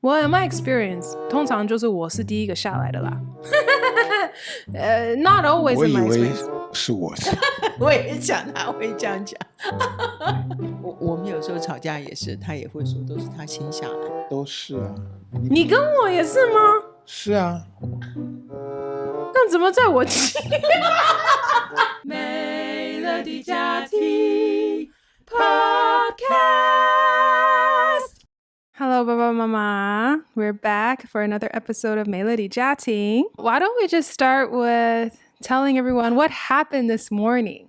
Well, in my experience, 通常就是我是第一个下来的啦。Not always 我 in 以 my 为 experience. 是我是我也想他会这样讲。我们有时候吵架也是，他也会说都是他先下来。都是啊，你跟我也是吗？是啊，那怎么在我Melody 家庭 Podcast。Hello, 爸爸妈妈. We're back for another episode of Melody 家庭. Why don't we just start with telling everyone what happened this morning?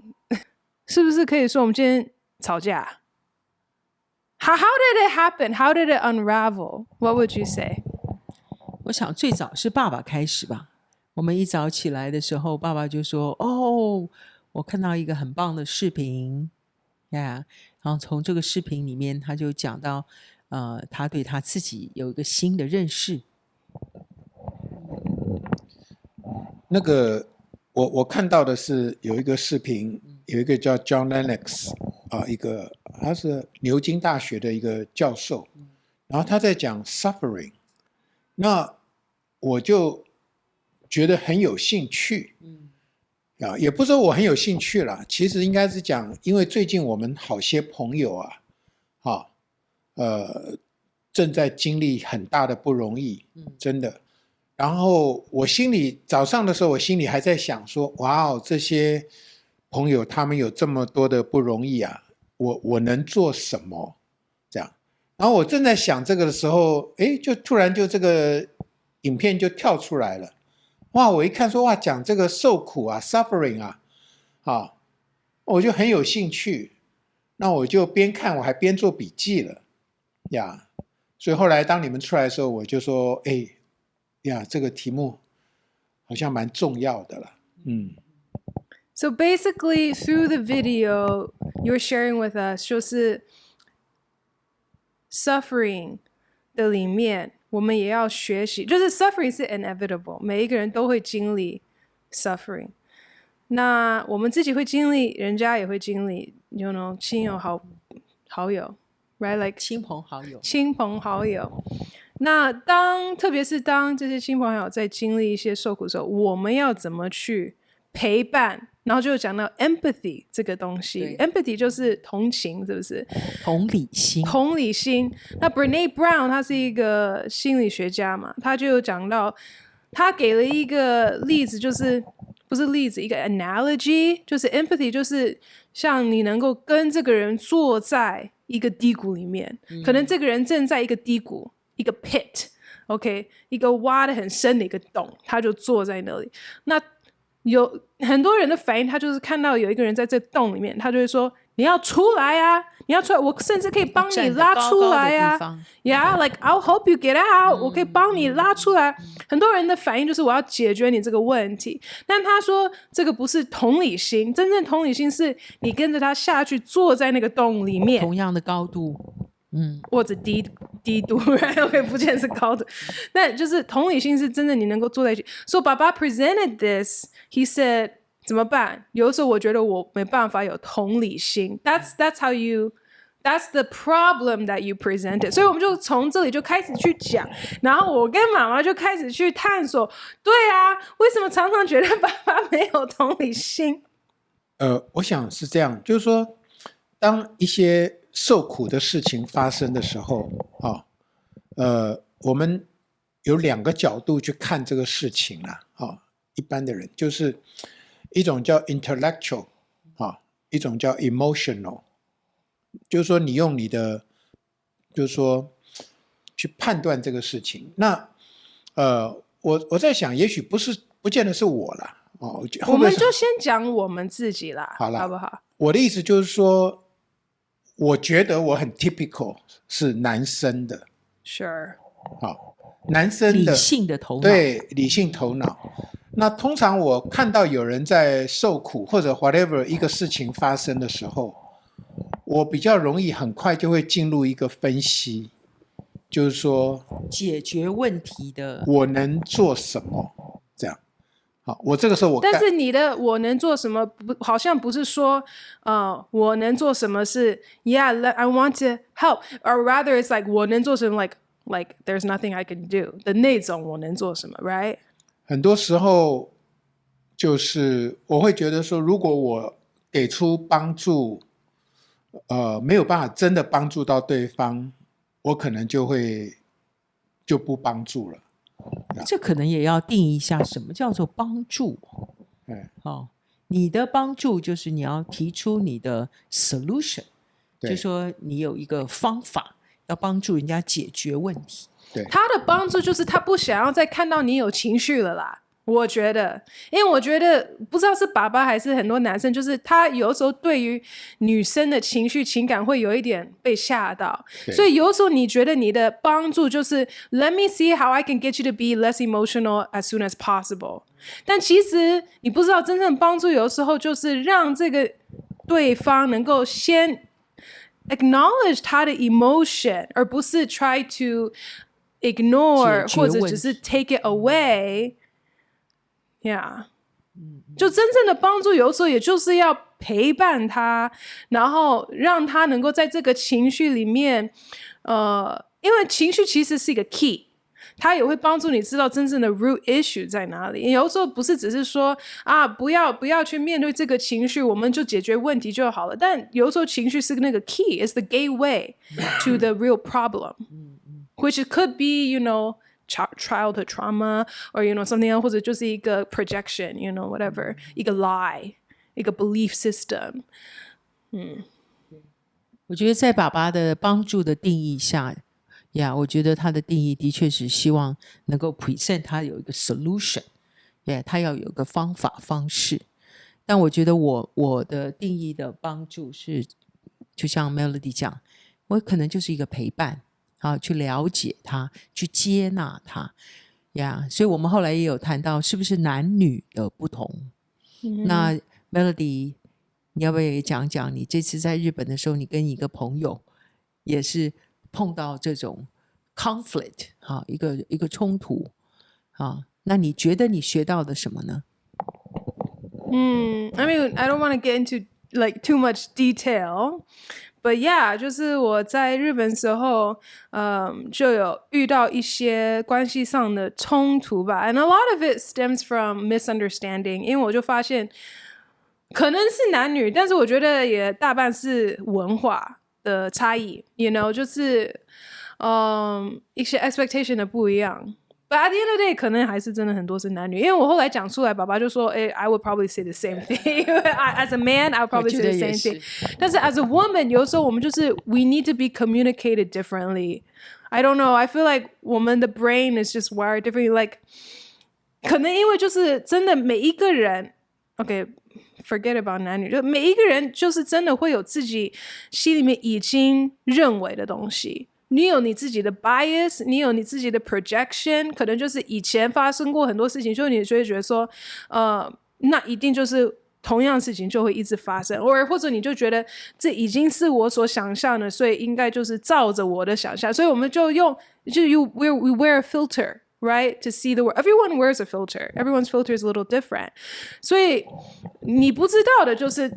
是不是可以说我们今天吵架？How did it happen? How did it unravel? What would you say? 我想最早是爸爸开始吧。我们一早起来的时候，爸爸就说：“哦，我看到一个很棒的视频呀。”然后从这个视频里面，他就讲到，他对他自己有一个新的认识。那个我看到的是有一个视频，有一个叫 John Lennox 一个他是牛津大学的一个教授，然后他在讲 suffering， 那我就觉得很有兴趣，也不是说我很有兴趣啦，其实应该是讲，因为最近我们好些朋友正在经历很大的不容易，真的。然后我心里早上的时候，我心里还在想说，哇哦，这些朋友他们有这么多的不容易啊，我能做什么？这样。然后我正在想这个的时候，就突然就这个影片就跳出来了。哇！我一看说哇，讲这个受苦啊 ，suffering 我就很有兴趣。那我就边看我还边做笔记了呀。所以后来当你们出来的时候，我就说，这个题目好像蛮重要的了。So basically, through the video, you're sharing with us 就是 suffering 的里面，我们也要学习，就是 suffering 是 inevitable， 每一个人都会经历 suffering。那我们自己会经历，人家也会经历 ，you know， 亲友好友 ，right？ Like 亲朋好友。亲朋好友。那特别是当这些亲朋好友在经历一些受苦的时候，我们要怎么去陪伴？然后就讲到 empathy 这个东西 ，empathy 就是同情，是不是？同理心。同理心。那 Brené Brown 他是一个心理学家嘛，他就有讲到，他给了一个例子，就是不是例子，一个 analogy， 就是 empathy 就是像你能够跟这个人坐在一个低谷里面，可能这个人正在一个低谷。一个 pit，OK， 一个挖得很深的一个洞，他就坐在那里。那有很多人的反应，他就是看到有一个人在这洞里面，他就会说：“你要出来啊，你要出来，我甚至可以帮你拉出来啊。” Yeah，like I'll help you get out，我可以帮你拉出来。很多人的反应就是我要解决你这个问题，但他说这个不是同理心，真正同理心是你跟着他下去，坐在那个洞里面，同样的高度。或者低度，OK， 不见是高的，但就是同理心是真的你能够坐在一起。So 爸爸 presented this, he said 怎么办？有的时候我觉得我没办法有同理心。That's the problem that you presented. 所以我们就从这里就开始去讲，然后我跟妈妈就开始去探索。对啊，为什么常常觉得爸爸没有同理心？我想是这样，就是说，当一些受苦的事情发生的时候我们有两个角度去看这个事情啦一般的人就是一种叫 intellectual 一种叫 emotional， 就是说你用你的就是说去判断这个事情。那我在想，也许不见得是我啦我们就先讲我们自己啦，好不好？我的意思就是说，我觉得我很 typical 是男生的 ，Sure， 男生的理性的头脑，对，理性头脑。那通常我看到有人在受苦或者 whatever 一个事情发生的时候，我比较容易很快就会进入一个分析，就是说解决问题的，我能做什么这样。我这个时候但是你的我能做什么好像不是说我能做什么是 Yeah, I want to help, or rather it's like 我能做什么 like like there's nothing I can do 的那种我能做什么 right？ 很多时候就是我会觉得说，如果我给出帮助，没有办法真的帮助到对方，我可能就不帮助了。这可能也要定义一下什么叫做帮助。你的帮助就是你要提出你的 solution， 就说你有一个方法要帮助人家解决问题。对，他的帮助就是他不想要再看到你有情绪了啦。我觉得，因为我觉得不知道是爸爸还是很多男生，就是他有时候对于女生的情绪情感会有一点被吓到，所以有时候你觉得你的帮助就是 Let me see how I can get you to be less emotional as soon as possible。但其实你不知道真正帮助有时候就是让这个对方能够先 acknowledge 他的 emotion， 而不是 try to ignore 或者只是 take it away。Yeah， 就真正的帮助有时候也就是要陪伴他，然后让他能够在这个情绪里面，因为情绪其实是一个 key， 它也会帮助你知道真正的 root issue 在哪里。有时候不是只是说啊，不要去面对这个情绪，我们就解决问题就好了。但有时候情绪是那个 key， is the gateway to the real problem，which could be, you know.childhood trauma or you know something else 或者就是一个 projection you know whatever 一个 lie 一个 belief system。 我觉得在爸爸的帮助的定义下呀，我觉得他的定义的确是希望能够 present 他有一个 solution， 他要有一个方法方式。但我觉得我的定义的帮助是就像 Melody 讲，我可能就是一个陪伴，去了解他，去接纳他所以我们后来也有谈到是不是男女的不同。那 Melody 你要不要也讲讲你这次在日本的时候，你跟一个朋友也是碰到这种 conflict 一个冲突那你觉得你学到的什么呢I mean I don't want to get into like too much detail，But yeah， 就是我在日本时候，就有遇到一些关系上的冲突吧。And a lot of it stems from misunderstanding， 因为我就发现，可能是男女，但是我觉得也大半是文化的差异 ，you know， 就是一些 expectation 的不一样。But at the end of the day 可能还是真的很多是男女，因为我后来讲出来，爸爸就说I would probably say the same thing as a man I would probably say the same thing， 但是 as a woman 有时候我们就是 we need to be communicated differently。 I don't know， I feel like 我们的 brain is just wired differently， like 可能因为就是真的每一个人 OK forget about 男女，就每一个人就是真的会有自己心里面已经认为的东西，你有你自己的 bias， 你有你自己的 projection， 可能就是以前发生过很多事情，就你就会觉得说那一定就是同样的事情就会一直发生，或者你就觉得这已经是我所想象的，所以应该就是照着我的想象，所以我们就用we wear a filter，right, to see the world. Everyone wears a filter. Everyone's filter is a little different. 所以你不知道的就是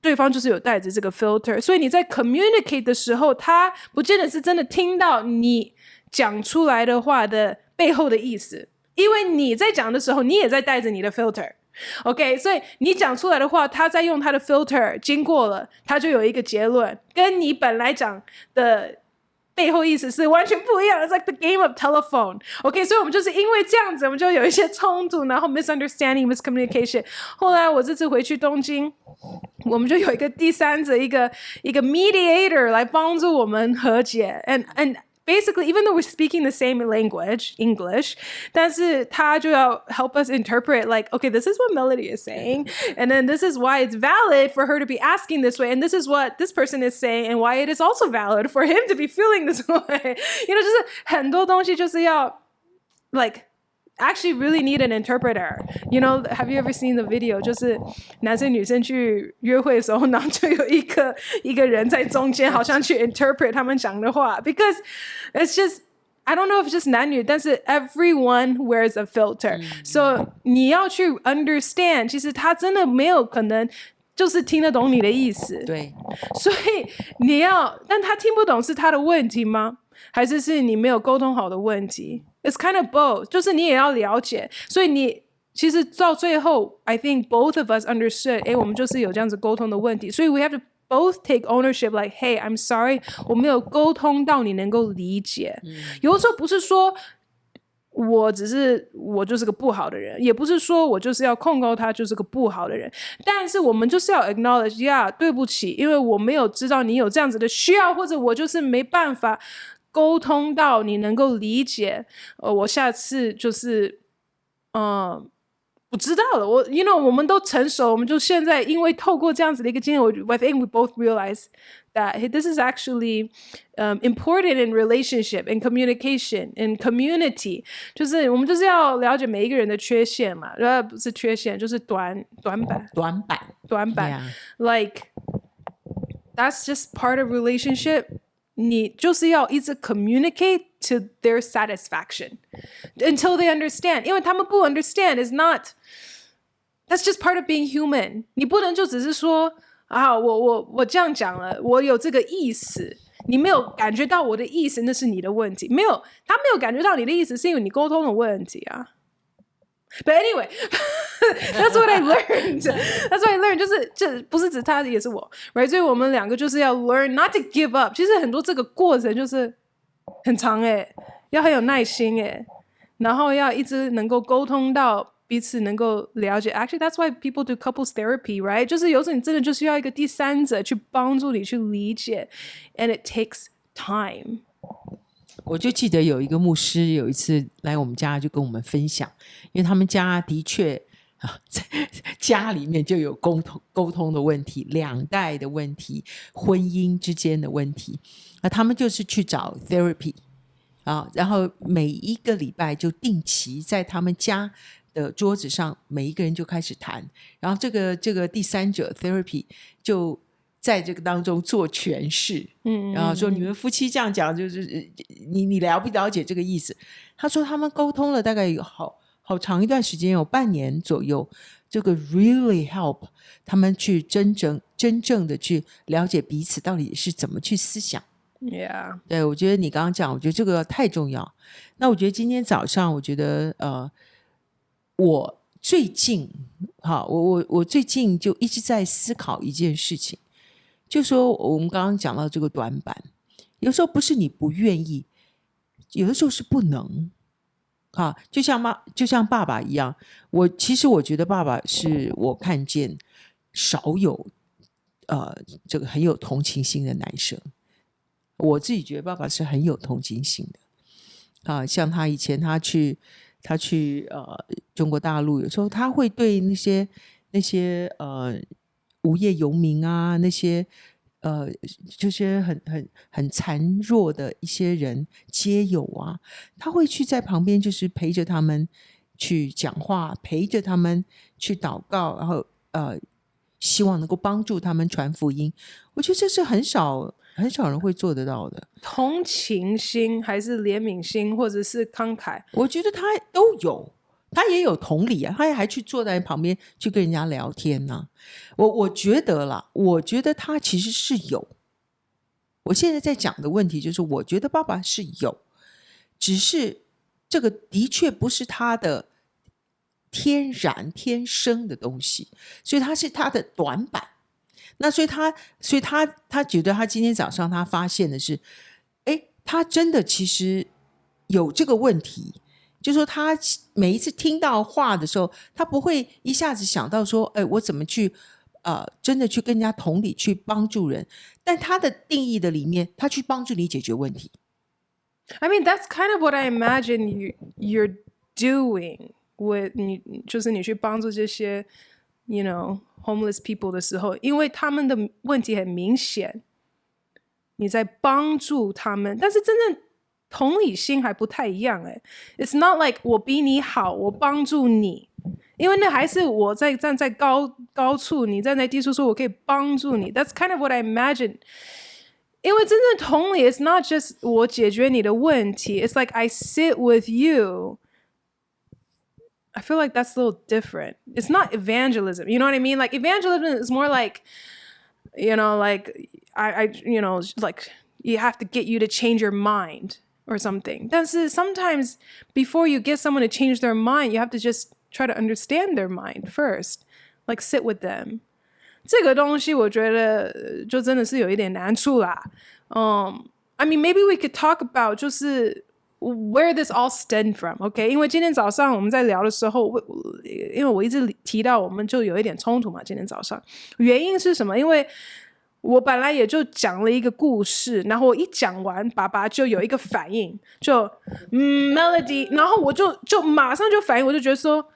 对方就是有带着这个 filter， 所以你在 communicate 的时候，他不见得是真的听到你讲出来的话的背后的意思，因为你在讲的时候，你也在带着你的 filter。OK， 所以你讲出来的话，他在用他的 filter 经过了，他就有一个结论，跟你本来讲的背后意思是完全不一样。 It's like the game of telephone。 OK， 所以我们就是因为这样子，我们就有一些冲突，然后 misunderstanding miscommunication。 后来我这次回去东京，我们就有一个第三者，一个 mediator 来帮助我们和解。 and basically even though we're speaking the same language English， 但是他就要 help us interpret like okay, this is what Melody is saying, and then this is why it's valid for her to be asking this way, and this is what this person is saying, and why it is also valid for him to be feeling this way. You know， 就是很多东西就是要 like actually really need an interpreter. You know, have you ever seen the video？ 就是男生女生去约会的时候，然后就有一个人在中间，好像去 interpret 他们讲的话。Because it's just I don't know if it's just 男女，但是 everyone wears a filter. So 你要去 understand， 其实他真的没有可能就是听得懂你的意思。对，所以你要，但他听不懂是他的问题吗？还是你没有沟通好的问题 ？It's kind of both， 就是你也要了解。所以你其实到最后 ，I think both of us understood， 我们就是有这样子沟通的问题，所以 we have to both take ownership. Like, hey, I'm sorry， 我没有沟通到你能够理解。有的时候不是说我就是个不好的人，也不是说我就是要控告他就是个不好的人，但是我们就是要 acknowledge， 对不起，因为我没有知道你有这样子的需要，或者我就是没办法沟通到你能够理解，我下次就是不知道了，我们都成熟，我们就现在因为透过这样子的一个经验，I think we both realize that this is actually important in relationship, in communication, in community， 就是我们就是要了解每一个人的缺陷嘛，不是缺陷，就是短板。Yeah. Like that's just part of relationship。你就是要一直 communicate to their satisfaction until they understand， 因为他们不 understand is not that's just part of being human。你不能就只是说啊，我这样讲了，我有这个意思，你没有感觉到我的意思，那是你的问题。没有，他没有感觉到你的意思，是因为你沟通的问题啊。But anyway, that's what I learned. That's what I learned. 这不是指他，也是我 ，right？ 所以我们两个就是要 learn not to give up。其实很多这个过程就是很长要很有耐心然后要一直能够沟通到彼此能够了解。Actually, that's why people do couples therapy, right？ 就是有时候你真的就需要一个第三者去帮助你去理解 ，and it takes time。我就记得有一个牧师有一次来我们家就跟我们分享，因为他们家的确在家里面就有沟通的问题，两代的问题，婚姻之间的问题，那他们就是去找 therapy 然后每一个礼拜就定期在他们家的桌子上，每一个人就开始谈，然后这个第三者 therapy 就在这个当中做诠释，然后说你们夫妻这样讲，就是你了不了解这个意思？他说他们沟通了大概有好长一段时间，有半年左右，这个 really help 他们去真正的去了解彼此到底是怎么去思想。Yeah， 对，我觉得你刚刚讲，我觉得这个太重要。那我觉得今天早上，我觉得我最近我最近就一直在思考一件事情。就说我们刚刚讲到这个短板，有时候不是你不愿意，有的时候是不能就像爸爸一样，其实我觉得爸爸是我看见少有这个很有同情心的男生。我自己觉得爸爸是很有同情心的像他以前他去中国大陆，有时候他会对那些无业游民啊，那些就是很残弱的一些人街友啊，他会去在旁边就是陪着他们去讲话，陪着他们去祷告，然后希望能够帮助他们传福音。我觉得这是很少人会做得到的。同情心还是怜悯心，或者是慷慨，我觉得他都有，他也有同理啊，他还去坐在旁边去跟人家聊天呢我觉得他其实是有。我现在在讲的问题就是，我觉得爸爸是有，只是这个的确不是他的天生的东西，所以他是他的短板。那所以他觉得他今天早上他发现的是，他真的其实有这个问题。就是说他每一次听到话的时候，他不会一下子想到说我怎么去真的去跟人家同理去帮助人，但他的定义的里面，他去帮助你解决问题。I mean, that's kind of what I imagine you're doing with 就是你去帮助这些 homeless people 的时候，因为他们的问题很明显，你在帮助他们，但是真正同理心还不太一样It's not like 我比你好，我帮助你，因为那还是我在站在高处，你站在低处，说我可以帮助你。That's kind of what I imagine。因为真正同理 ，it's not just 我解决你的问题 ，it's like I sit with you I feel like that's a little different. It's not evangelism. You know what I mean? Like evangelism is more like, like I like you have to get you to change your mind or something. 但是 sometimes before you get someone to change their mind, you have to just try to understand their mind first, like sit with them. 这个东西我觉得就真的是有一点难处啦。I mean, maybe we could talk about 就是 where this all stemmed from, OK？ 因为今天早上我们在聊的时候，因为我一直提到我们就有一点冲突嘛，今天早上原因是什么？因为我本来也就讲了一个故事，然后我一讲完，爸爸就有一个反应，就Melody， 然后我就马上就反应，我就觉得说，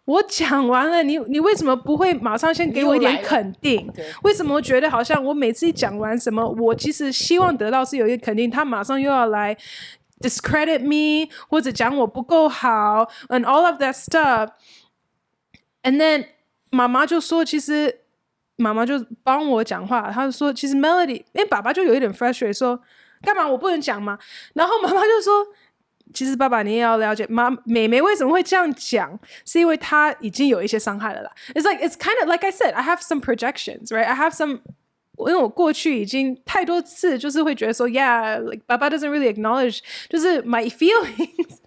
我讲完了，你为什么不会马上先给我一点肯定？为什么我觉得好像我每次一讲完什么，我其实希望得到是有一点肯定，他马上又要来 discredit me， 或者讲我不够好 ，and all of that stuff。And then 妈妈就说，其实。妈妈就帮我讲话，她就说其实 Melody， 因为爸爸就有一点 frustrated 说干嘛我不能讲吗？然后妈妈就说其实爸爸你也要了解妹妹为什么会这样讲，是因为她已经有一些伤害了啦。It's like it's kind of like I said, I have some projections, right? I have some， 因为我过去已经太多次就是会觉得说 yeah, like 爸爸 doesn't really acknowledge 就是 my feelings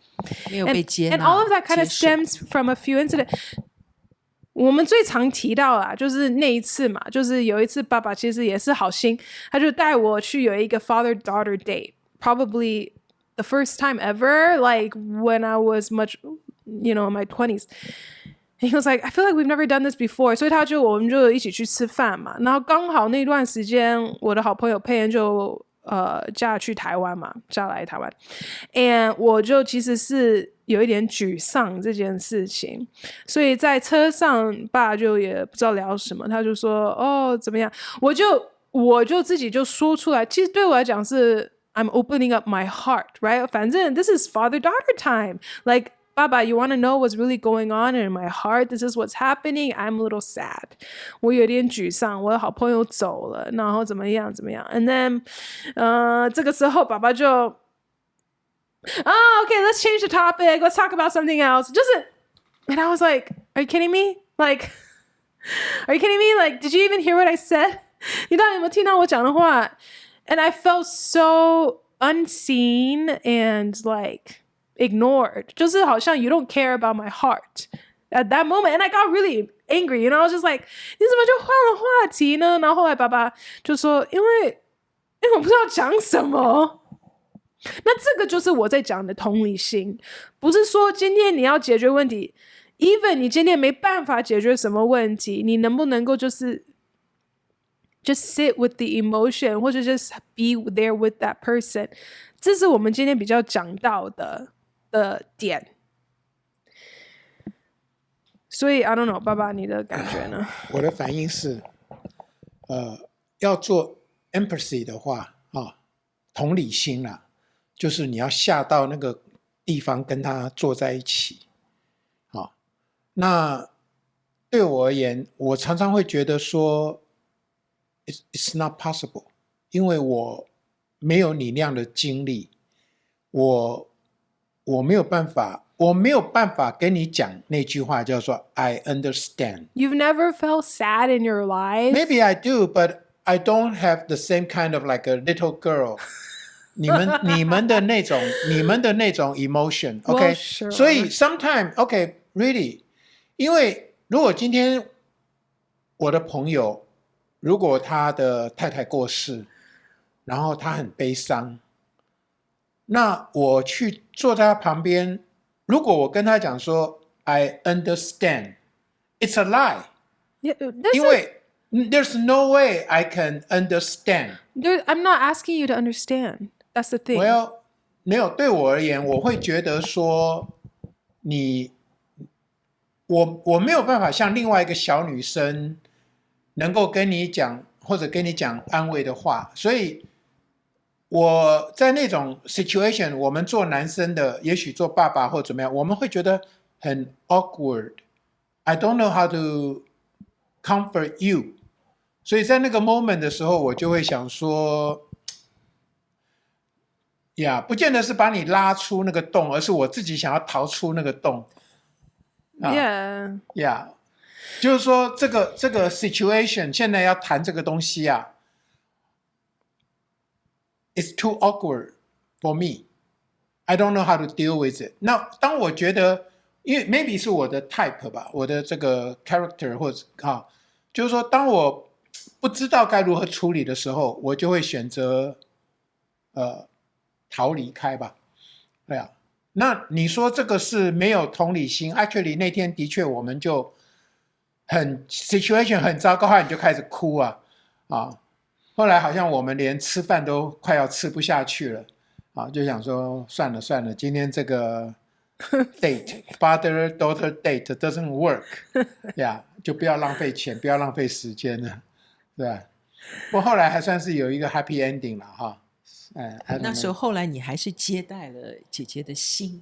没有被接纳 and all of that kind of stems from a few incidents。我们最常提到啦，就是那一次嘛，就是有一次爸爸其实也是好心，他就带我去有一个 father-daughter date, probably the first time ever, like when I was much, in my 20s. And he was like, I feel like we've never done this before. 所以我们就一起去吃饭嘛，然后刚好那段时间我的好朋友佩恩就嫁来台湾 and 我就其实是有一点沮丧这件事情，所以在车上爸就也不知道聊什么，他就说怎么样，我就自己就说出来，其实对我来讲是 I'm opening up my heart, right? 反正 this is father-daughter time, like Baba, you want to know what's really going on in my heart? This is what's happening. I'm a little sad. 我有点沮丧，我的好朋友走了，然后怎么样。And then 这个时候爸爸就okay, let's change the topic. Let's talk about something else. 就是 and I was like, are you kidding me? Like, are you kidding me? Like, did you even hear what I said? 你到底有没有听到我讲的话？ And I felt so unseen and like ignored. 就是好像 you don't care about my heart at that moment. And I got really angry. I was just like, 你怎么就换了话题呢？然后后来爸爸就说，因为我不知道讲什么。那这个就是我在讲的同理心，不是说今天你要解决问题 even 你今天没办法解决什么问题，你能不能够就是just sit with the emotion 或者 just be there with that person， 这是我们今天比较讲到的点。所以 I don't know， 爸爸你的感觉呢？我的反应是要做 empathy 的话同理心啦，就是你要下到那个地方跟他坐在一起那对我而言，我常常会觉得说 it's not possible， 因为我没有你那样的经历，我没有办法跟你讲那句话叫做 I understand. You've never felt sad in your life? Maybe I do, but I don't have the same kind of like a little girl. 你们的那种emotion, okay? Well, sure. 所以 sometimes, okay, really, 因为如果今天我的朋友，如果他的太太过世，然后他很悲伤，那我去坐在他旁边，如果我跟他讲说 I understand, it's a lie. Yeah, 因为 there's no way I can understand. I'm not asking you to understand. That's the thing. Well, 没有，对我而言，我会觉得说我没有办法像另外一个小女生能够跟你讲或者跟你讲安慰的话，所以我在那种 situation， 我们做男生的，也许做爸爸或怎么样，我们会觉得很 awkward. I don't know how to comfort you. 所以在那个 moment 的时候，我就会想说不见得是把你拉出那个洞，而是我自己想要逃出那个洞。Yeah. Yeah，就是说这个 situation 现在要谈这个东西啊，it's too awkward for me. I don't know how to deal with it. 那当我觉得，因为 maybe 是我的 type 吧，我的这个 character 或者就是说，当我不知道该如何处理的时候，我就会选择逃离开吧。对啊，那你说这个是没有同理心 ？Actually 那天的确我们就很 situation 很糟糕，后来你就开始哭啊。后来好像我们连吃饭都快要吃不下去了。就想说算了算了，今天这个 date father daughter date doesn't work 呀、就不要浪费钱，不要浪费时间了，对吧？不过后来还算是有一个 happy ending 了哈。那时候后来你还是接待了姐姐的心，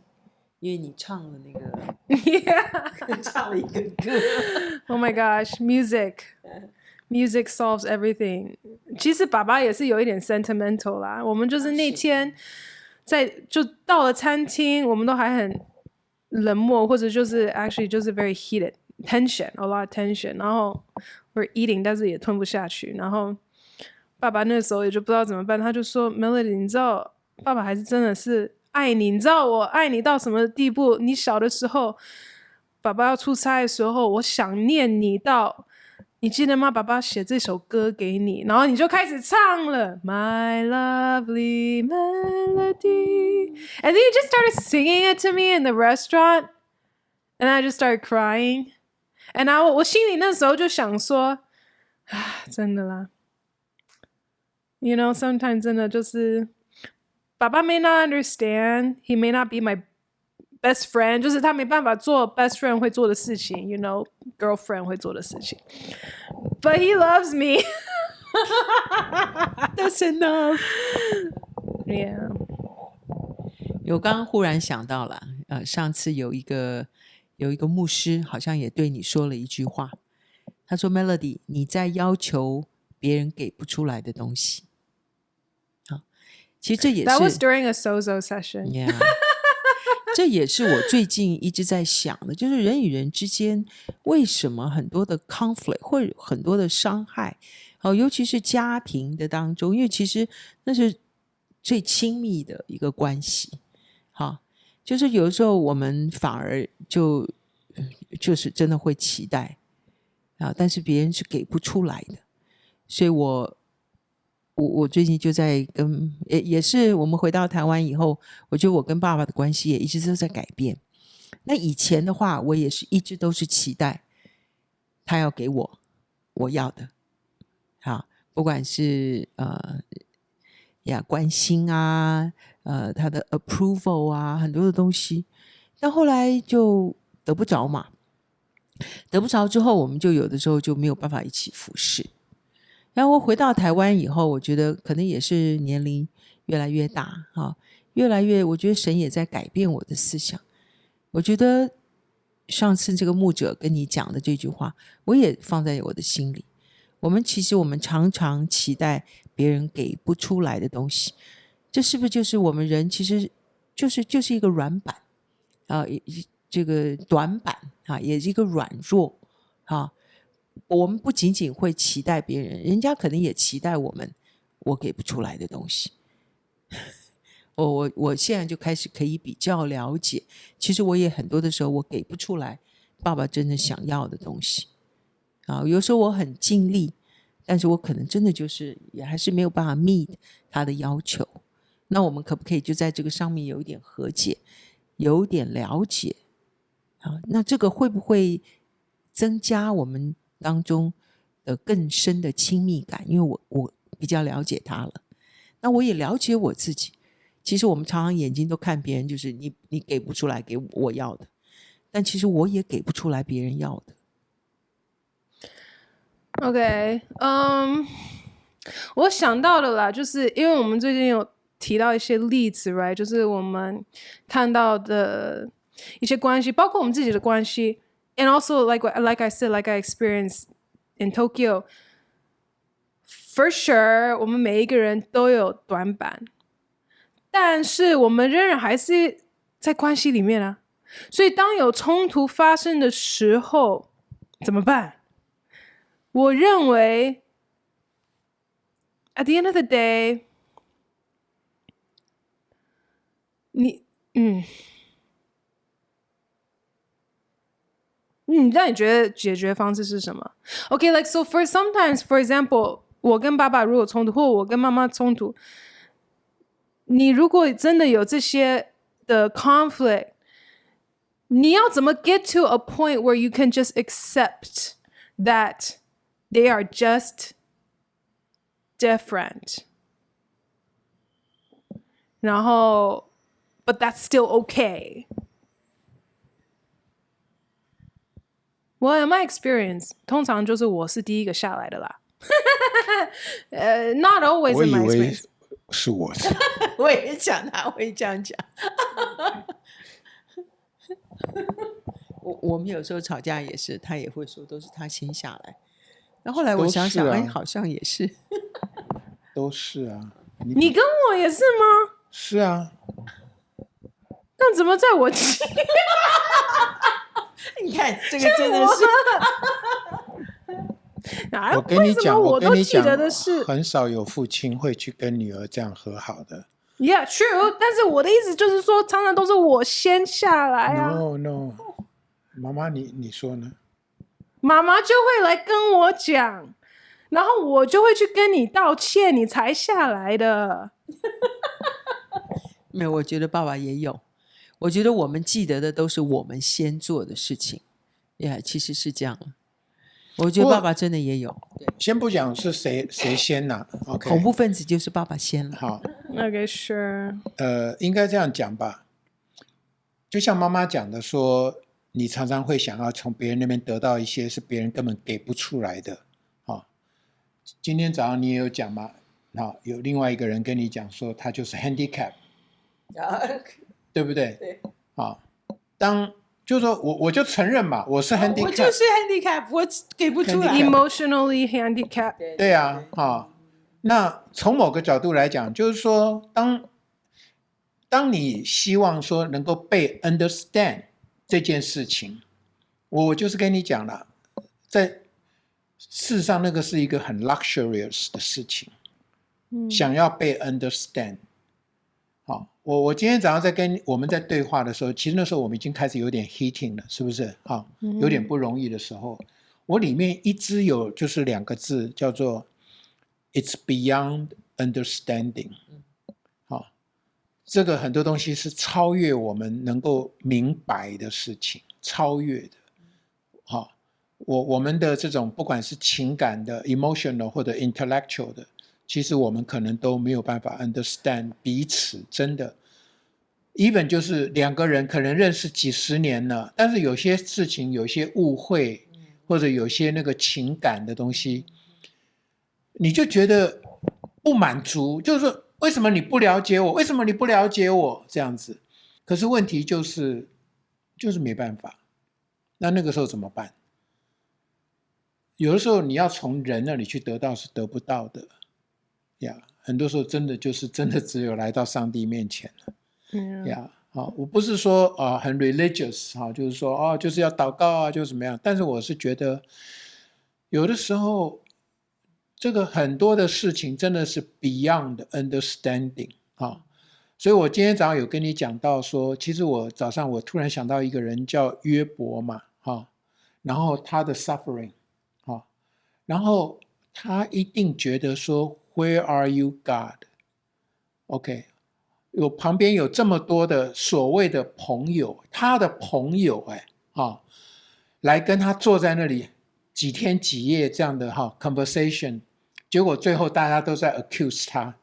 因为你唱了那个Yeah. 唱了一个歌。Oh my gosh, music solves everything. 其实爸爸也是有一点 sentimental 啦。我们就是那天就到了餐厅，我们都还很冷漠，或者就是 actually 就是 very heated tension, a lot of tension. 然后 we're eating， 但是也吞不下去。然后爸爸那时候也就不知道怎么办，他就说 Melody， 你知道爸爸还是真的是爱你，你知道我爱你到什么地步？你小的时候，爸爸要出差的时候，我想念你到。你记得吗？爸爸写这首歌给你，然后你就开始唱了 My lovely melody, and then you just started singing it to me in the restaurant, and I just started crying. And 我心里那时候就想说，真的啦 ，you know, sometimes 真的就是爸爸 may not understand, he may not be my best friend， 就是他没办法做 best friend 会做的事情 ，you know, girlfriend 会做的事情。But he loves me. That's enough. Yeah. 我刚刚忽然想到了，上次有一个牧师好像也对你说了一句话，他说 Melody， 你在要求别人给不出来的东西。其实这也是 That was during a sozo session. Yeah. 这也是我最近一直在想的，就是人与人之间为什么很多的 conflict 或者很多的伤害，尤其是家庭的当中，因为其实那是最亲密的一个关系。就是有的时候我们反而就是真的会期待但是别人是给不出来的。所以我最近就在也是我们回到台湾以后，我觉得我跟爸爸的关系也一直都在改变。那以前的话，我也是一直都是期待他要给我要的，不管是关心啊，他的 approval 啊，很多的东西。但后来就得不着嘛，得不着之后，我们就有的时候就没有办法一起服侍。然后回到台湾以后，我觉得可能也是年龄越来越大，越来越，我觉得神也在改变我的思想。我觉得上次这个牧者跟你讲的这句话，我也放在我的心里。其实我们常常期待别人给不出来的东西，这是不是就是我们人其实就是一个软板这个短板也是一个软弱我们不仅仅会期待别人，人家可能也期待我给不出来的东西。我现在就开始可以比较了解，其实我也很多的时候我给不出来爸爸真的想要的东西有时候我很尽力，但是我可能真的就是也还是没有办法 meet 他的要求。那我们可不可以就在这个上面有一点和解，有点了解那这个会不会增加我们当中的更深的亲密感？因为我比较了解他了，那我也了解我自己。其实我们常常眼睛都看别人，就是你给不出来给我要的，但其实我也给不出来别人要的。OK， 我想到的啦，就是因为我们最近有提到一些例子 ，right？ 就是我们看到的一些关系，包括我们自己的关系 ，and also like I said, like I experienced in Tokyo, for sure， 我们每一个人都有短板，但是我们仍然还是在关系里面啊。所以当有冲突发生的时候怎么办？我认为 at the end of the day 那你觉得解决方式是什么 ？Okay, like so for sometimes, for example, 我跟爸爸如果冲突，或我跟妈妈冲突，你如果真的有这些的 conflict， 你要怎么 get to a point where you can just accept that they are just different， 然后 but that's still okay。Well, in my experience, 通常就是我是第一个下来的啦。Not always 我 in 以 my 为 experience. 是我是我也想他会这样讲。我们有时候吵架也是，他也会说都是他先下来。那后来我想想，都是啊哎，好像也是。都是啊，你跟我也是吗？是啊，那怎么在我你看这个真的是，我跟你讲，我都记跟你讲得的是，很少有父亲会去跟女儿这样和好的。Yeah, true. 但是我的意思就是说，常常都是我先下来啊。No， 妈妈你说呢？妈妈就会来跟我讲，然后我就会去跟你道歉，你才下来的。没有，我觉得爸爸也有。我觉得我们记得的都是我们先做的事情，其实是这样。我觉得爸爸真的也有。先不讲是谁先呐、OK， 恐怖分子就是爸爸先了。好， Okay, sure. 应该这样讲吧。就像妈妈讲的说，你常常会想要从别人那边得到一些是别人根本给不出来的。今天早上你也有讲嘛，有另外一个人跟你讲说他就是 handicap， 对不对？对。就是说我就承认嘛，我是 handicap， 我就是 handicap， 我给不出来。Emotionally handicapped. 对啊，那从某个角度来讲，就是说，当你希望说能够被 understand 这件事情，我就是跟你讲了，在事实上那个是一个很 luxurious 的事情，想要被 understand。我今天早上在跟我们在对话的时候，其实那时候我们已经开始有点 heating 了，是不是？有点不容易的时候，我里面一直有就是2个字叫做 "It's beyond understanding"。这个很多东西是超越我们能够明白的事情，超越的。我们的这种不管是情感的 emotional 或者 intellectual 的，其实我们可能都没有办法 understand 彼此，真的。even 就是2个人可能认识几十年了，但是有些事情有些误会，或者有些那个情感的东西，你就觉得不满足，就是说为什么你不了解我？为什么你不了解我？这样子。可是问题就是没办法。那个时候怎么办？有的时候你要从人那里去得到是得不到的呀。很多时候真的只有来到上帝面前了。我不是说很 religious 就是说就是要祷告啊，就怎么样。但是我是觉得有的时候这个很多的事情真的是 beyond understanding 所以我今天早上有跟你讲到说，其实我早上我突然想到一个人叫约伯嘛然后他的 suffering 然后他一定觉得说 Where are you God？ OK，旁边有这么多的所谓的朋友，他的朋友来跟他坐在那里几天几夜这样的conversation， 结果最后大家都在 accuse 他。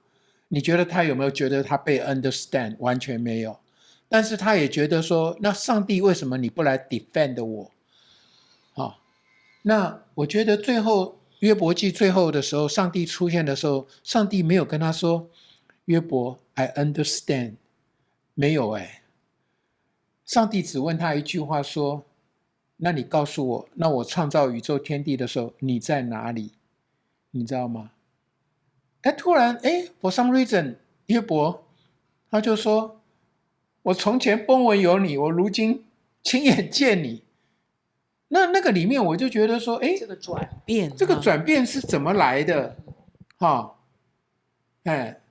你觉得他有没有觉得他被 understand？ 完全没有。但是他也觉得说，那上帝为什么你不来 defend 我？那我觉得最后约伯记最后的时候，上帝出现的时候，上帝没有跟他说约伯 I understand， 没有上帝只问他一句话说，那你告诉我，那我创造宇宙天地的时候你在哪里？你知道吗？突然for some reason 约伯他就说，我从前风闻有你，我如今亲眼见你，那个里面我就觉得说，哎，这个转变，这个转变是怎么来的？哎，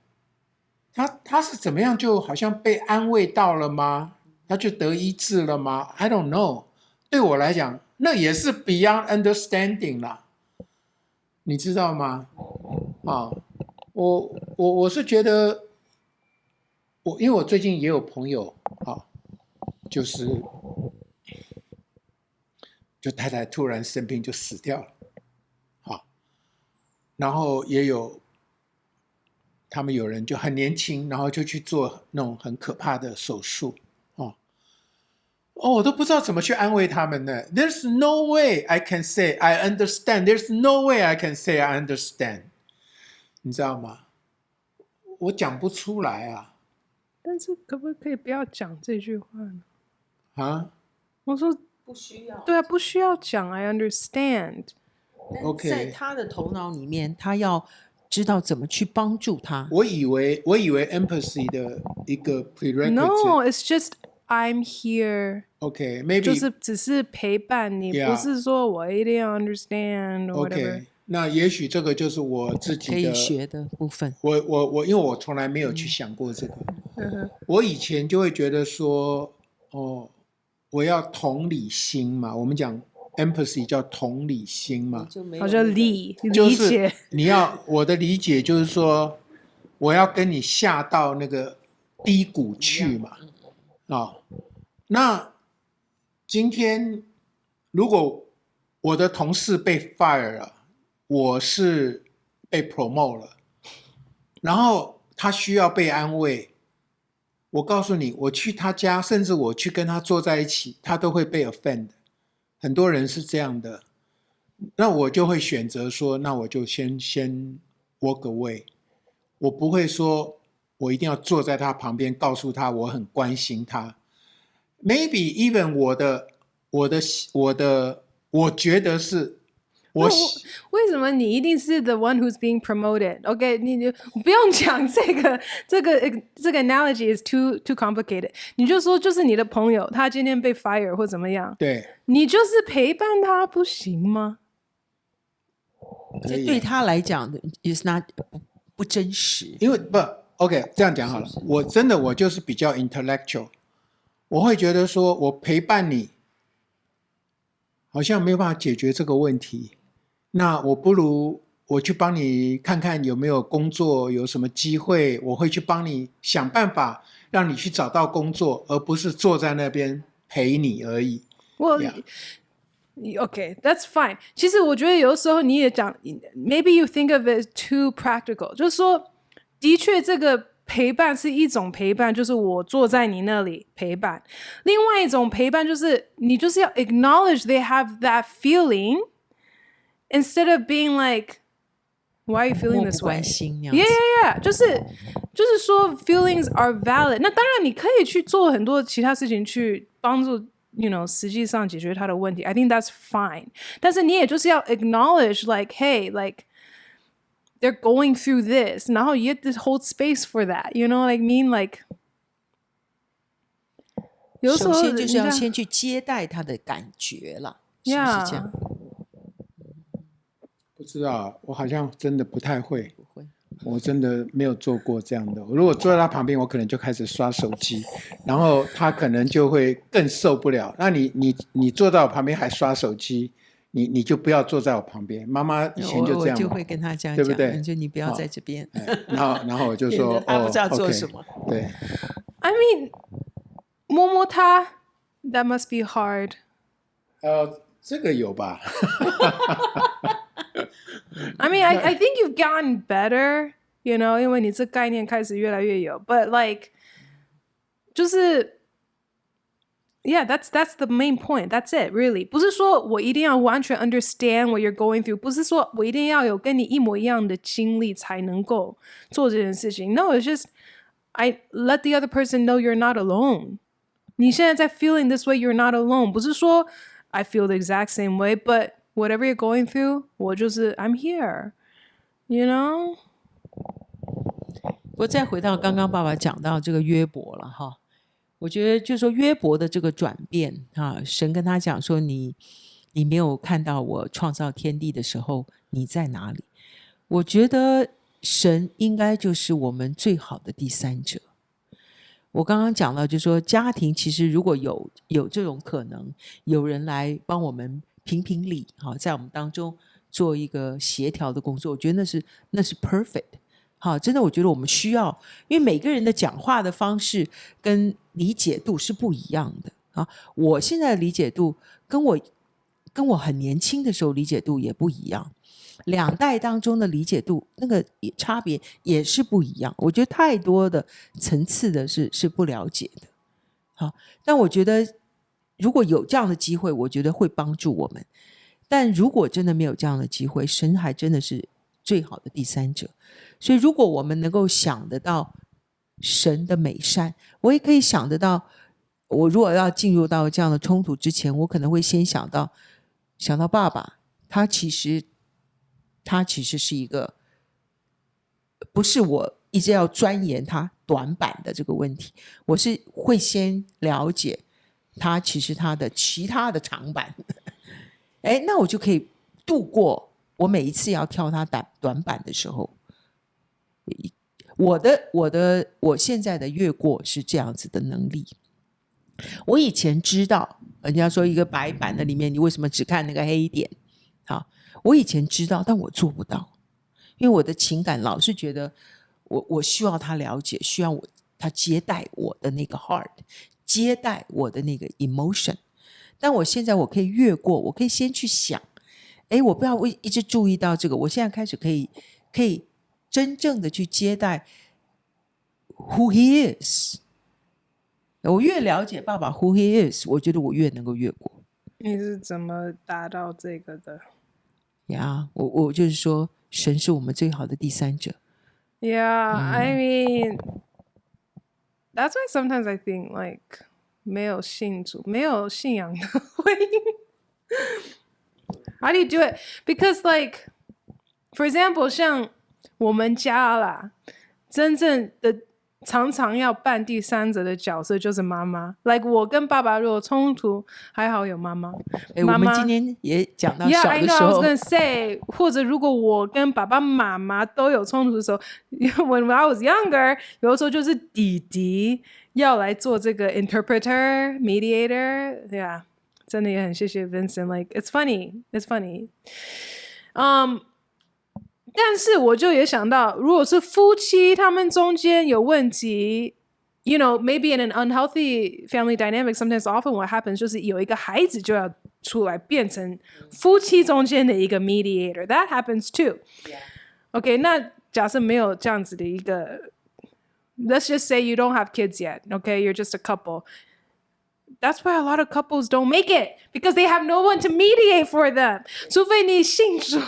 他是怎么样就好像被安慰到了吗？他就得医治了吗？ I don't know。对我来讲，那也是 beyond understanding 啦，你知道吗？我是觉得，因为我最近也有朋友就是就太太突然生病就死掉了，然后也有他们有人就很年轻，然后就去做那种很可怕的手术，我都不知道怎么去安慰他们呢。There's no way I can say I understand. There's no way I can say I understand. 你知道吗？我讲不出来啊。但是可不可以不要讲这句话呢？我说不需要。对啊，不需要讲 I understand。OK， 在他的头脑里面，他要知道怎么去帮助他。我以为 empathy 的一个 prerequisite。 No, it's just I'm here. OK, maybe 就是只是陪伴你， Yeah. 不是说我一定要 understand or whatever。 OK， 那也许这个就是我自己可以的学的部分。我因为我从来没有去想过这个。我以前就会觉得说，我要同理心嘛，我们讲 empathy 叫同理心嘛，好像理就是解。我的理解就是说，我要跟你下到那个低谷去嘛。那今天如果我的同事被 fire 了，我是被 promote 了，然后他需要被安慰，我告诉你，我去他家，甚至我去跟他坐在一起，他都会被 offend。很多人是这样的，那我就会选择说，那我就先 walk away， 我不会说我一定要坐在他旁边，告诉他我很关心他。Maybe even 我觉得是为什么你一定是 the one who's being promoted? OK， 你不用讲这个 analogy is too complicated。你就说就是你的朋友，他今天被 fire 或怎么样，对，你就是陪伴他，不行吗？这对他来讲 is not 不真实。因为OK， 这样讲好了。我就是比较 intellectual， 我会觉得说我陪伴你，好像没有办法解决这个问题。那我不如我去帮你看看有没有工作，有什么机会，我会去帮你想办法让你去找到工作，而不是坐在那边陪你而已。Okay, that's fine. 其实我觉得有的时候你也讲 maybe you think of it too practical， 就是说的确这个陪伴是一种陪伴，就是我坐在你那里陪伴。另外一种陪伴就是你就是要 acknowledge they have that feeling instead of being like why are you feeling this way? 漠不关心那样子。 Yeah, 就是说 feelings are valid。那当然你可以去做很多其他事情去帮助实际上解决他的问题。I think that's fine。但是你也就是要 acknowledge like hey like they're going through this， 然后 you have to hold space for that. You know what I mean? Like 有时候首先就是要先去接待他的感觉了，是不是这样？不知道，我好像真的不太会。不会。我真的没有做过这样的。如果坐在他旁边，我可能就开始刷手机，然后他可能就会更受不了。那你坐在我旁边还刷手机，你就不要坐在我旁边。妈妈以前就这样，我就会跟他这样对不对？讲，就你不要在这边。然后我就说他不知道做什么。对 I mean 摸摸他 that must be hard。这个有吧I mean, I think you've gotten better, 因为你这概念开始越来越有。But like， 就是 ，yeah, that's the main point. That's it, really. 不是说我一定要完全 understand what you're going through， 不是说我一定要有跟你一模一样的经历才能够做这件事情。No, it's just I let the other person know you're not alone. 你现在在 feeling this way, you're not alone. 不是说 I feel the exact same way, but whatever you're going through, 我就是 I'm here, you know? 不过再回到刚刚爸爸讲到这个约伯了哈，我觉得就是说约伯的这个转变啊，神跟他讲说你没有看到我创造天地的时候你在哪里。我觉得神应该就是我们最好的第三者。我刚刚讲到就是说家庭其实如果有这种可能，有人来帮我们评理，在我们当中做一个协调的工作，我觉得那是 perfect。好，真的我觉得我们需要，因为每个人的讲话的方式跟理解度是不一样的啊。我现在的理解度跟我很年轻的时候理解度也不一样，两代当中的理解度那个差别也是不一样。我觉得太多的层次的是不了解的。好，但我觉得如果有这样的机会，我觉得会帮助我们。但如果真的没有这样的机会，神还真的是最好的第三者。所以如果我们能够想得到神的美善，我也可以想得到，我如果要进入到这样的冲突之前，我可能会先想到爸爸，他其实是一个，不是我一直要钻研他短板的这个问题，我是会先了解他其实他的其他的长板那我就可以度过我每一次要挑他短板的时候。我现在的越过是这样子的能力。我以前知道人家说一个白板的里面你为什么只看那个黑点，好，我以前知道但我做不到，因为我的情感老是觉得我需要他了解，需要他接待我的那个 heart， 接待我的那个 emotion。 但我现在我可以越过，我可以先去想，我不要一直注意到这个，我现在开始可以真正的去接待 who he is。 我越了解爸爸 who he is， 我觉得我越能够越过。你是怎么达到这个的？我就是说神是我们最好的第三者。I mean that's why sometimes I think like 没有信主没有信仰的婚姻how do you do it? Because like for example 像我们家啦，真正的常常要扮第三者的角色就是妈妈。like 我跟爸爸如果冲突，还好有妈妈。我们今天也讲到小的时候 I know, I was gonna say 或者如果我跟爸爸妈妈都有冲突的时候when I was younger 有的时候就是弟弟要来做这个 interpreter mediator。 yeah， 真的也很谢谢 Vincent。 like it's funny。 但是我就也想到，如果是夫妻他们中间有问题， you know maybe in an unhealthy family dynamic sometimes often what happens 就是有一个孩子就要出来变成夫妻中间的一个 mediator。 that happens too。 OK， 那假设没有这样子的一个， let's just say you don't have kids yet, okay, you're just a couple. That's why a lot of couples don't make it, because they have no one to mediate for them。 除非你信主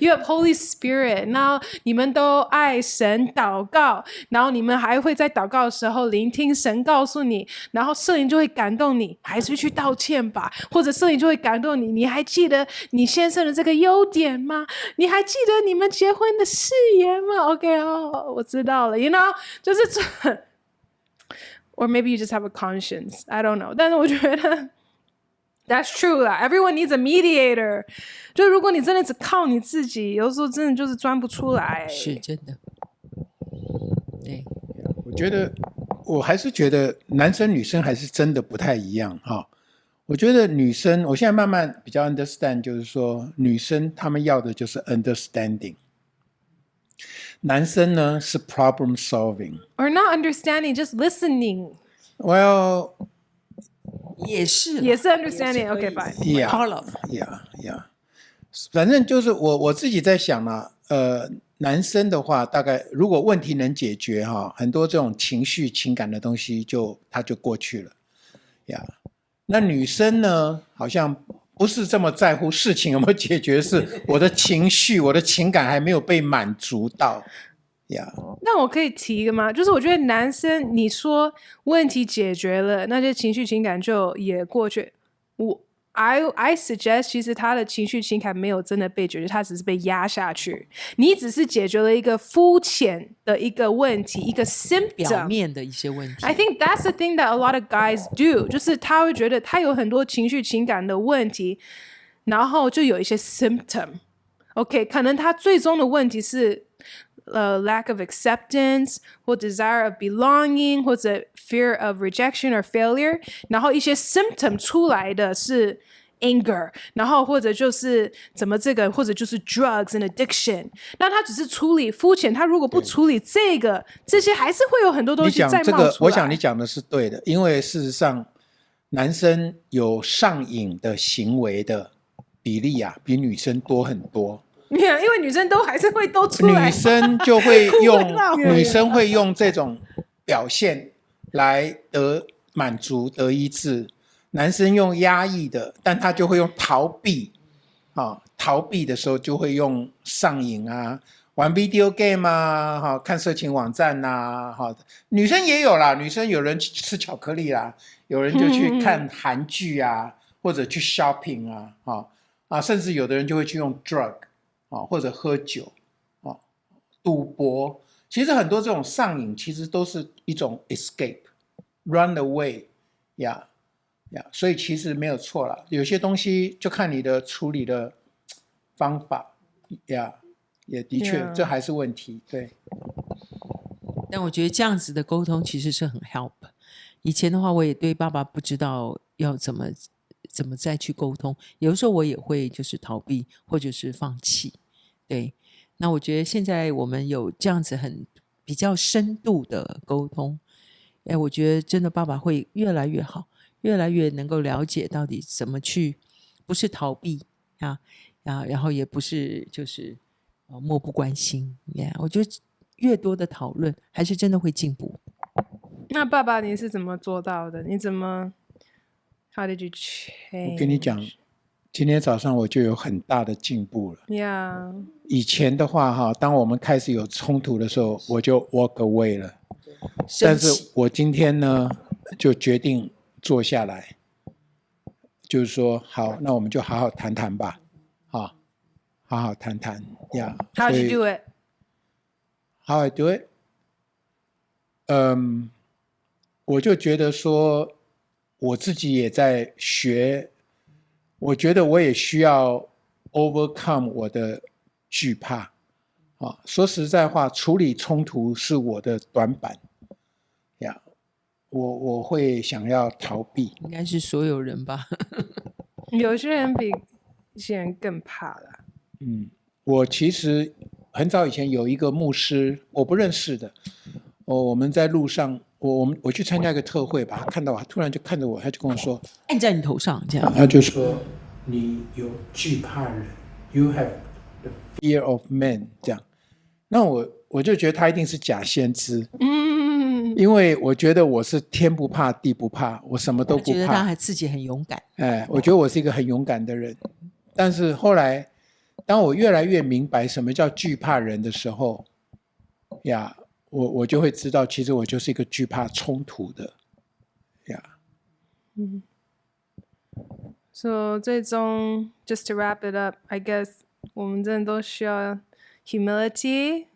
You have Holy Spirit， 然后你们都爱神祷告，然后你们还会在祷告的时候聆听神告诉你，然后圣灵就会感动你，还是去道歉吧，或者圣灵就会感动你，你还记得你先生的这个优点吗？你还记得你们结婚的誓言吗？ OK， 我知道了 you know 就是or maybe you just have a conscience， I don't know。 但是我觉得That's true 啦 ，everyone needs a mediator。 就如果你真的只靠你自己，有时候真的就是钻不出来。是真的。对，我还是觉得男生女生还是真的不太一样哈。我觉得女生，我现在慢慢比较 understand， 就是说女生她们要的就是 understanding， 男生呢是 problem solving，or not understanding, just listening。 Well。也是 understanding。 OK fine。 Yeah。 反正就是我自己在想啦，男生的话大概如果问题能解决哈，很多这种情绪情感的东西它就过去了呀。那女生呢好像不是这么在乎事情有没有解决，是我的情绪我的情感还没有被满足到。那我可以提一个吗？就是我觉得男生你说问题解决了，那些情绪情感就也过去， I suggest 其实他的情绪情感没有真的被解决，他只是被压下去。你只是解决了一个肤浅的一个问题，一个 symptom。表面的一些问题。 I think that's the thing that a lot of guys do， 就是他会觉得他有很多情绪情感的问题，然后就有一些 symptom。OK， 可能他最终的问题是lack of acceptance 或 desire of belonging 或者 fear of rejection or failure， 然后一些 symptom 出来的是 anger， 然后或者就是怎么这个，或者就是 drugs and addiction。那他只是处理肤浅，他如果不处理这个，这些还是会有很多东你西再冒出来。讲这个，我想你讲的是对的，因为事实上，男生有上瘾的行为的比例啊，比女生多很多。因为女生都还是会都出来，女生就会用闹女生会用这种表现来满足得医治，男生用压抑的，但他就会用逃避逃避的时候就会用上瘾啊，玩 video game 啊，看色情网站啊，女生也有啦，女生有人吃巧克力啦，有人就去看韩剧啊，或者去 shopping 啊，甚至有的人就会去用 drug或者喝酒赌博。其实很多这种上瘾其实都是一种 escape run away 所以其实没有错啦，有些东西就看你的处理的方法也的确这还是问题。对，但我觉得这样子的沟通其实是很 help。以前的话我也对爸爸不知道要怎么再去沟通，有的时候我也会就是逃避或者是放弃。对，那我觉得现在我们有这样子比较深度的沟通，我觉得真的爸爸会越来越好，越来越能够了解到底怎么去，不是逃避然后也不是就是漠不关心。我觉得越多的讨论还是真的会进步。那爸爸你是怎么做到的？你怎么 How did you change？ 我跟你讲，今天早上我就有很大的进步了。Yeah， 以前的话当我们开始有冲突的时候，我就 walk away 了。但是我今天呢，就决定坐下来，就是说，好，那我们就好好谈谈吧，好好谈谈呀。How did you do it? How I do it? 我就觉得说，我自己也在学，我觉得我也需要 overcome 我的惧怕。说实在话，处理冲突是我的短板呀。我会想要逃避，应该是所有人吧。有些人比一些人更怕啦。我其实很早以前有一个牧师，我不认识的，我们在路上，我去参加一个特会吧，他看到我，突然就看着我，他就跟我说，按在你头上这样。他就说你有惧怕人 ，You have the fear of men 这样。那我就觉得他一定是假先知，因为我觉得我是天不怕地不怕，我什么都不怕。觉得他还自己很勇敢。我觉得我是一个很勇敢的人，但是后来当我越来越明白什么叫惧怕人的时候我就会知道其实我就是一个惧怕冲突的So 最终 just to wrap it up, I guess 我们真的都需要 humility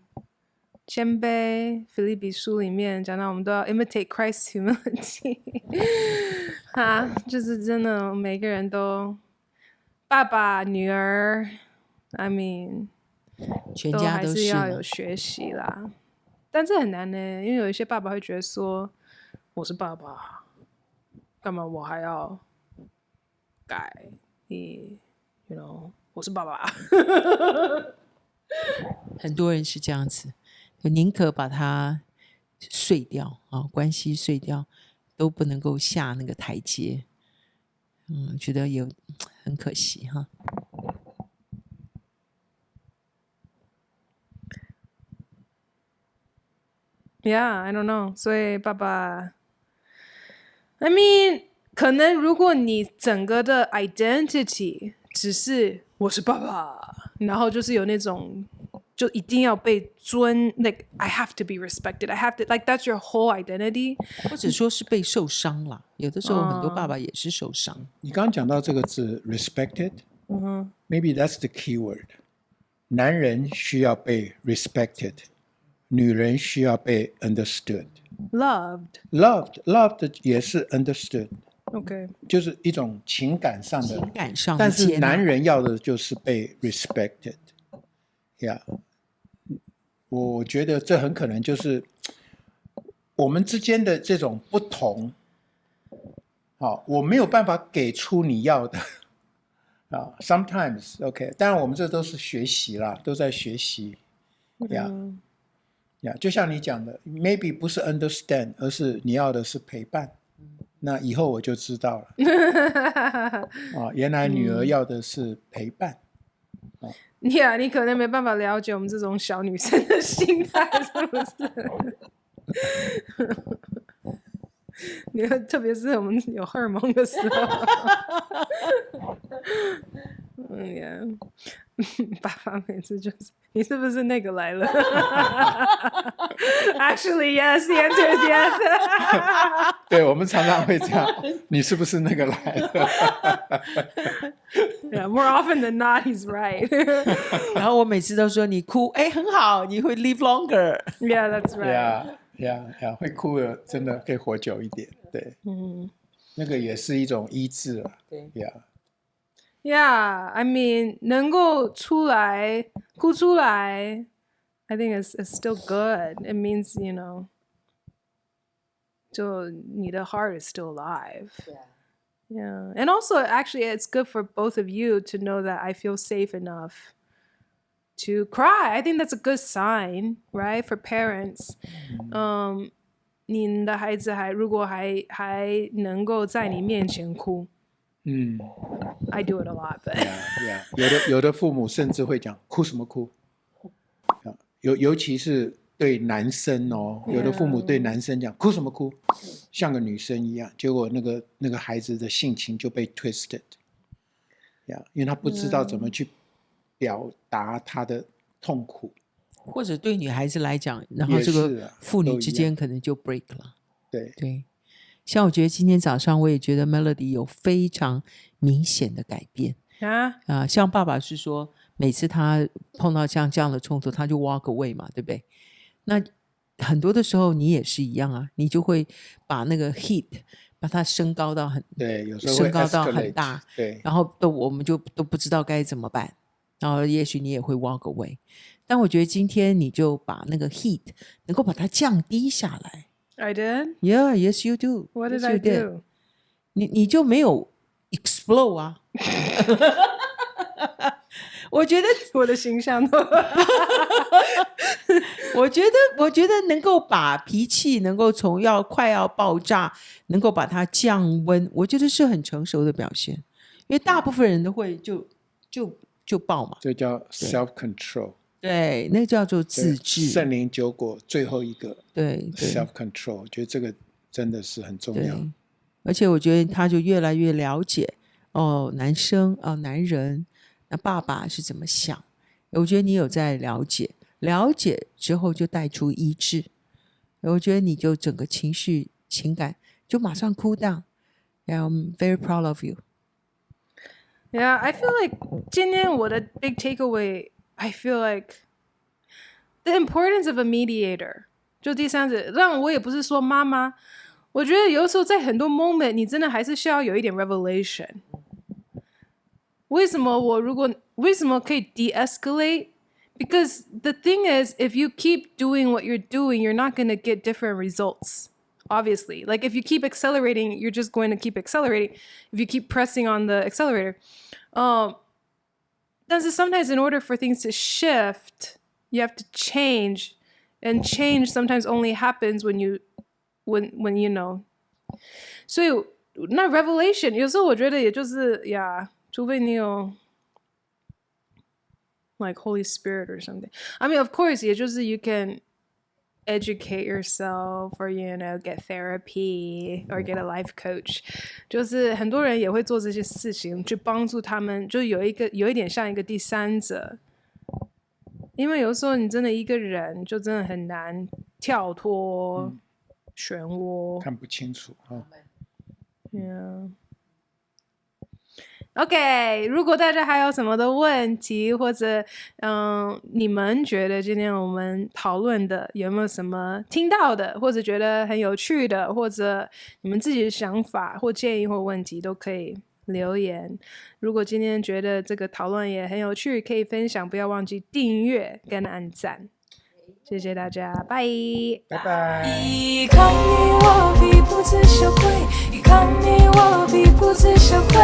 谦卑。腓立比书里面讲到我们都要 imitate Christ's humility 就是真的每个人都爸爸女儿 I mean 全家都还是要有学习啦。但这很难呢，因为有一些爸爸会觉得说我是爸爸，干嘛我还要改你 you know 我是爸爸很多人是这样子，就宁可把它碎掉关系碎掉，都不能够下那个台阶。觉得有很可惜哈。Yeah, I don't know. 所以爸爸 I mean 可能如果你整个的 identity 只是我是爸爸，然后就是有那种就一定要被尊 ，like I have to be respected, I have to like that's your whole identity。或者说是被受伤了。有的时候很多爸爸也是受伤。你刚刚讲到这个字 respected，maybe that's the key word。男人需要被 respected， 女人需要被 understood。loved 也是 understood。OK， 就是一种情感上的，但是男人要的就是被 respected。Yeah， 我觉得这很可能就是我们之间的这种不同。好，我没有办法给出你要的。sometimes OK， 当然我们这都是学习啦，都在学习。就像你讲的 ，maybe 不是 understand， 而是你要的是陪伴。那以后我就知道了。原来女儿要的是陪伴。你可能没办法了解我们这种小女生的心态，是不是？特别是我们有荷尔蒙的时候。爸爸每次就是你是不是那个来了？Actually, yes. The answer is yes. 对，我们常常会这样。你是不是那个来了？Yeah, more often than not, he's right. 然后我每次都说你哭，很好，你会 live longer. Yeah, that's right. Yeah, 会哭的真的可以活久一点。对，那个也是一种医治了。对 ，Yeah, I mean 能够哭出来 I think it's still good. It means, so 你的 heart is still alive. Yeah. And also, actually, it's good for both of you to know that I feel safe enough to cry. I think that's a good sign, right? For parents. 你的孩子如果还能够在你面前哭。I do it a lot, but yeah. 有的父母甚至会讲哭什么哭，尤其是对男生哦，有的父母对男生讲哭什么哭，像个女生一样，结果那个孩子的性情就被 twisted， 因为他不知道怎么去表达他的痛苦，或者对女孩子来讲，然后这个父女之间可能就 break 了。对。像我觉得今天早上我也觉得 Melody 有非常明显的改变像爸爸是说每次他碰到像这样的冲突他就 walk away 嘛，对不对？那很多的时候你也是一样啊，你就会把那个 heat 把它升高到有时候会 escalate， 升高到很大，对，然后我们就都不知道该怎么办，然后也许你也会 walk away， 但我觉得今天你就把那个 heat 能够把它降低下来。I did? Yeah, yes you do. What did I do? 你就没有 explode 啊。我觉得我的形象都我觉得能够把脾气能够从快要爆炸能够把它降温，我觉得是很成熟的表现，因为大部分人都会就爆嘛，这叫 self control。对，那叫做自制。圣灵9果最后一个，对 self control， 我觉得这个真的是很重要。而且我觉得他就越来越了解男生男人，那爸爸是怎么想。我觉得你有在了解之后就带出医治，我觉得你就整个情感就马上 cool down。 I'm very proud of you. Yeah, I feel like 今天我的 big takeaway I feel like the importance of a mediator 就第三者，让我也不是说妈妈，我觉得有时候在很多 moment 你真的还是需要有一点 revelation。 为什么可以 de-escalate? Because the thing is, if you keep doing what you're doing, you're not going to get different results. Obviously, like if you keep accelerating, you're just going to keep accelerating. If you keep pressing on the accelerator,但是 sometimes in order for things to shift, you have to change, and change sometimes only happens when you know. 所以那 revelation 有时候我觉得也就是除非你有 like Holy Spirit or something. I mean, of course, 也就是 you can educate yourself or get therapy or get a life coach. 就是很多人也会做这些事情去帮助他们，就有一点像一个第三者因为有时候你真的一个人就真的很难跳脱漩涡。看不清楚啊。OK， 如果大家还有什么的问题，或者你们觉得今天我们讨论的有没有什么听到的，或者觉得很有趣的，或者你们自己的想法或建议或问题，都可以留言。如果今天觉得这个讨论也很有趣，可以分享，不要忘记订阅跟按赞。谢谢大家，拜拜。一看你我必不知羞愧，一看你我必不知羞愧。